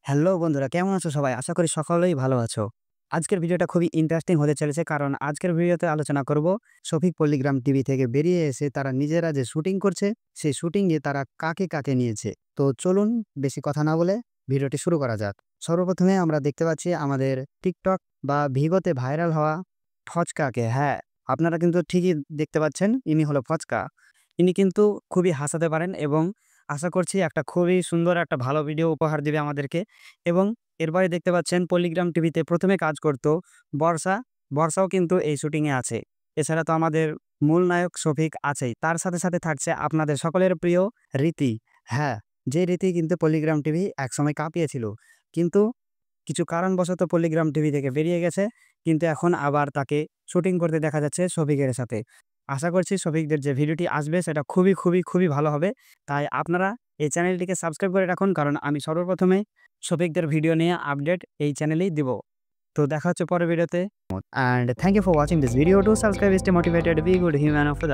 Hello বন্ধুরা, কেমন আছো সবাই? আশা করি সকলেই ভালো আছো। আজকের ভিডিওটা খুবই ইন্টারেস্টিং হতে চলেছে কারণ আজকের ভিডিওতে আলোচনা করব শফিক পল্লিগ্রাম টিভি থেকে বেরিয়ে এসে তারা নিজেরা যে শুটিং করছে, সেই শুটিংয়ে তারা কাকে নিয়েছে। তো চলুন বেশি কথা না বলে ভিডিওটি শুরু করা যাক। সর্বপ্রথমে আমরা দেখতে পাচ্ছি আমাদের টিকটক বা ভিগোতে ভাইরাল হওয়া ফচকাকে। হ্যাঁ, আপনারা কিন্তু ঠিকই দেখতে পাচ্ছেন, ইনি হলো ফচকা। ইনি কিন্তু খুবই হাসাতে পারেন এবং আশা করছি একটা খুবই সুন্দর একটা ভালো ভিডিও উপহার দিবে আমাদেরকে। এবং এরপরে দেখতে পাচ্ছেন পল্লিগ্রাম টিভিতে ১ম এ কাজ করত বর্ষা। বর্ষাও কিন্তু এই শুটিংয়ে আছে। এছাড়া তো আমাদের মূল নায়ক শফিক আছেই। তার সাথে থাকছে আপনাদের সকলের প্রিয় রীতি। হ্যাঁ, যে রীতি কিন্তু পল্লিগ্রাম টিভি একসময় কাঁপিয়েছিল। কিন্তু কিছু কারণবশত পল্লিগ্রাম টিভি থেকে বেরিয়ে গেছে। কিন্তু এখন আবার তাকে শুটিং করতে দেখা যাচ্ছে শফিকের সাথে। আশা করছি শফিকদের যে ভিডিওটি আসবে সেটা খুবই ভালো হবে। তাই আপনারা এই চ্যানেলটিকে সাবস্ক্রাইব করে রাখুন কারণ আমি সর্বপ্রথমে শফিকদের ভিডিও নিয়ে আপডেট এই চ্যানেলেই দিব। তো দেখা হচ্ছে পরের ভিডিওতে। And thank you for watching this video. Do subscribe, stay motivated, be good human of the